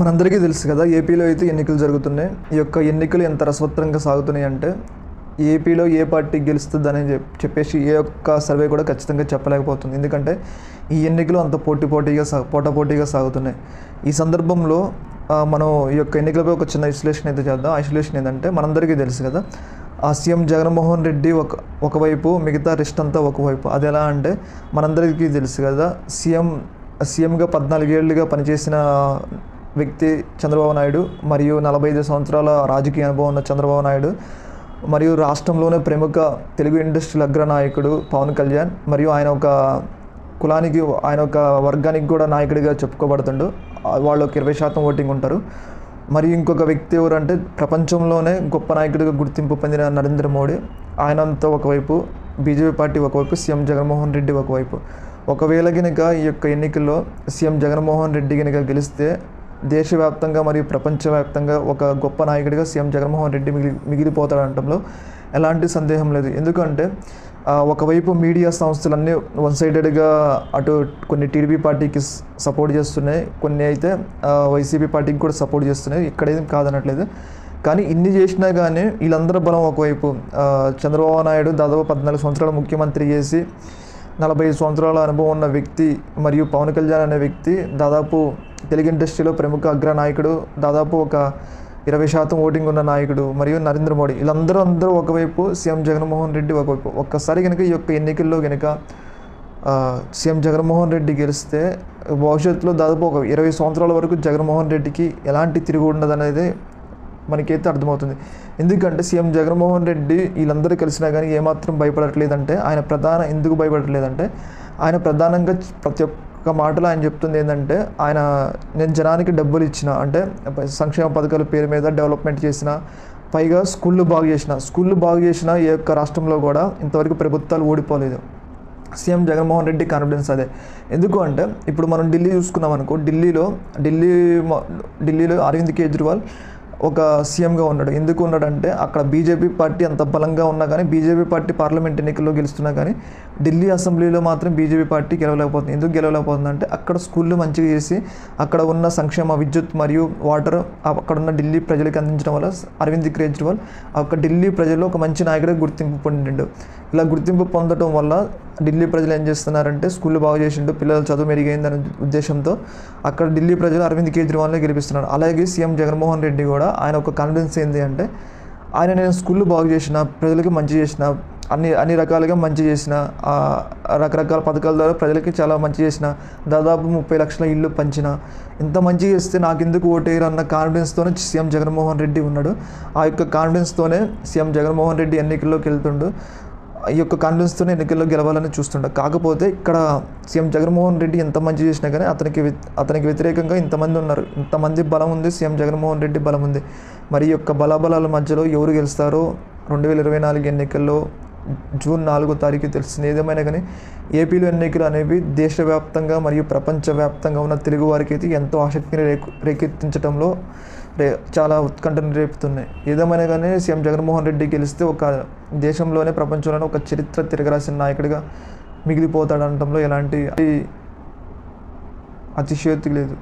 మనందరికీ తెలుసు కదా, ఏపీలో అయితే ఎన్నికలు జరుగుతున్నాయి. ఈ యొక్క ఎన్నికలు ఎంత రసవత్తరంగా సాగుతున్నాయి అంటే ఏపీలో ఏ పార్టీ గెలుస్తుందని చెప్పేసి ఏ ఒక్క సర్వే కూడా ఖచ్చితంగా చెప్పలేకపోతుంది. ఎందుకంటే ఈ ఎన్నికలు అంత పోటాపోటీగా సాగుతున్నాయి. ఈ సందర్భంలో మనం ఈ యొక్క ఎన్నికలపై ఒక చిన్న విశ్లేషణ అయితే చేద్దాం. ఆ విశ్లేషణ ఏంటంటే, మనందరికీ తెలుసు కదా, సీఎం జగన్మోహన్ రెడ్డి ఒకవైపు, మిగతా రెస్ట్ అంతా ఒకవైపు. అది ఎలా అంటే మనందరికీ తెలుసు కదా, సీఎంగా 14 ఏళ్ళుగా పనిచేసిన వ్యక్తి చంద్రబాబు నాయుడు, మరియు 45 సంవత్సరాల రాజకీయ అనుభవం ఉన్న చంద్రబాబు నాయుడు, మరియు రాష్ట్రంలోనే ప్రముఖ తెలుగు ఇండస్ట్రీల అగ్రనాయకుడు పవన్ కళ్యాణ్, మరియు ఆయన ఒక కులానికి, ఆయన ఒక వర్గానికి కూడా నాయకుడిగా చెప్పుకోబడుతుండు. వాళ్ళు ఒక 20% ఓటింగ్ ఉంటారు. మరియు ఇంకొక వ్యక్తి ఎవరంటే, ప్రపంచంలోనే గొప్ప నాయకుడిగా గుర్తింపు పొందిన నరేంద్ర మోడీ, ఆయనంతా ఒకవైపు, బీజేపీ పార్టీ ఒకవైపు, సీఎం జగన్మోహన్ రెడ్డి ఒకవైపు. ఒకవేళ కనుక ఈ యొక్క ఎన్నికల్లో సీఎం జగన్మోహన్ రెడ్డి కనుక గెలిస్తే దేశవ్యాప్తంగా మరియు ప్రపంచవ్యాప్తంగా ఒక గొప్ప నాయకుడిగా సీఎం జగన్మోహన్ రెడ్డి మిగిలిపోతాడనటంలో ఎలాంటి సందేహం లేదు. ఎందుకంటే ఒకవైపు మీడియా సంస్థలన్నీ వన్ సైడెడ్గా అటు కొన్ని టీడీపీ పార్టీకి సపోర్ట్ చేస్తున్నాయి, కొన్ని అయితే వైసీపీ పార్టీకి కూడా సపోర్ట్ చేస్తున్నాయి. ఇక్కడేం కాదనట్లేదు. కానీ ఇన్ని చేసినా కానీ వీళ్ళందరూ బలం ఒకవైపు. చంద్రబాబు నాయుడు దాదాపు 14 సంవత్సరాలు ముఖ్యమంత్రి చేసి 45 సంవత్సరాల అనుభవం ఉన్న వ్యక్తి, మరియు పవన్ కళ్యాణ్ అనే వ్యక్తి దాదాపు తెలుగు ఇండస్ట్రీలో ప్రముఖ అగ్రనాయకుడు, దాదాపు ఒక 20% ఓటింగ్ ఉన్న నాయకుడు, మరియు నరేంద్ర మోడీ, వీళ్ళందరూ ఒకవైపు, సీఎం జగన్మోహన్ రెడ్డి ఒకవైపు. ఒక్కసారి కనుక ఈ యొక్క ఎన్నికల్లో కనుక సీఎం జగన్మోహన్ రెడ్డి గెలిస్తే భవిష్యత్తులో దాదాపు ఒక 20 సంవత్సరాల వరకు జగన్మోహన్ రెడ్డికి ఎలాంటి తిరిగి ఉండదనేది మనకైతే అర్థమవుతుంది. ఎందుకంటే సీఎం జగన్మోహన్ రెడ్డి వీళ్ళందరూ కలిసినా కానీ ఏమాత్రం భయపడట్లేదంటే, ఎందుకు భయపడట్లేదంటే, ఆయన ప్రధానంగా ప్రతి ఒక్క మాటలో ఆయన చెప్తుంది ఏంటంటే, నేను జనానికి డబ్బులు ఇచ్చిన, అంటే సంక్షేమ పథకాల పేరు మీద డెవలప్మెంట్ చేసిన, పైగా స్కూళ్ళు బాగు చేసిన ఏ ఒక్క రాష్ట్రంలో కూడా ఇంతవరకు ప్రభుత్వాలు ఓడిపోలేదు. సీఎం జగన్మోహన్ రెడ్డి కాన్ఫిడెన్స్ అదే. ఎందుకు అంటే, ఇప్పుడు మనం ఢిల్లీ చూసుకున్నాం అనుకో, ఢిల్లీలో అరవింద్ కేజ్రీవాల్ ఒక సీఎంగా ఉన్నాడు. ఎందుకు ఉన్నాడంటే, అక్కడ బీజేపీ పార్టీ అంత బలంగా ఉన్నా కానీ, బీజేపీ పార్టీ పార్లమెంట్ ఎన్నికల్లో గెలుస్తున్నా కానీ ఢిల్లీ అసెంబ్లీలో మాత్రం బీజేపీ పార్టీ గెలవలేకపోతుంది. ఎందుకు గెలవలేకపోతుందంటే, అక్కడ స్కూళ్ళు మంచిగా చేసి అక్కడ ఉన్న సంక్షేమ విద్యుత్ మరియు వాటర్ అక్కడున్న ఢిల్లీ ప్రజలకు అందించడం వల్ల అరవింద్ కేజ్రీవాల్ అక్కడ ఢిల్లీ ప్రజల్లో ఒక మంచి నాయకుడిగా గుర్తింపు పొందిండు. ఇలా గుర్తింపు పొందడం వల్ల ఢిల్లీ ప్రజలు ఏం చేస్తున్నారంటే, స్కూళ్ళు బాగు చేసిండు, పిల్లల చదువు మెరుగైందనే ఉద్దేశంతో అక్కడ ఢిల్లీ ప్రజలు అరవింద్ కేజ్రీవాల్ని గెలిపిస్తున్నారు. అలాగే సీఎం జగన్మోహన్ రెడ్డి కూడా ఆయన ఒక కాన్ఫిడెన్స్ ఏంటి అంటే, నేను స్కూళ్ళు బాగు చేసిన, ప్రజలకి మంచి చేసిన, అన్ని రకాలుగా మంచి చేసిన, రకరకాల పథకాల ద్వారా ప్రజలకి చాలా మంచి చేసిన, దాదాపు 30 లక్షల ఇళ్ళు పంచిన, ఇంత మంచి చేస్తే నాకు ఎందుకు ఓటేయరు అన్న కాన్ఫిడెన్స్తోనే సీఎం జగన్మోహన్ రెడ్డి ఉన్నాడు. ఆ యొక్క కాన్ఫిడెన్స్తోనే సీఎం జగన్మోహన్ రెడ్డి ఎన్నికల్లోకి వెళ్తుండు. ఈ యొక్క కాన్ఫిడెన్స్తోనే ఎన్నికల్లో గెలవాలని చూస్తుండే. కాకపోతే ఇక్కడ సీఎం జగన్మోహన్ రెడ్డి ఎంత మంచి చేసినా కానీ అతనికి వ్యతిరేకంగా ఇంతమంది ఉన్నారు. ఇంతమంది బలం ఉంది, సీఎం జగన్మోహన్ రెడ్డి బలం ఉంది. మరి ఈ యొక్క బలాబలాల మధ్యలో ఎవరు గెలుస్తారో 2024 ఎన్నికల్లో జూన్ 4వ తారీఖు తెలుస్తుంది. ఏదేమైనా కానీ ఏపీలో ఎన్నికలు అనేవి దేశవ్యాప్తంగా మరియు ప్రపంచవ్యాప్తంగా ఉన్న తెలుగు వారికి అయితే ఎంతో ఆసక్తిని రేకెత్తించడంలో చాలా ఉత్కంఠను రేపుతున్నాయి. ఏదేమైనా కానీ సీఎం జగన్మోహన్ రెడ్డి గెలిస్తే ఒక దేశంలోనే, ప్రపంచంలోనే ఒక చరిత్ర తిరగరాసిన నాయకుడిగా మిగిలిపోతాడనడంలో ఎలాంటి అతిశయోక్తి లేదు.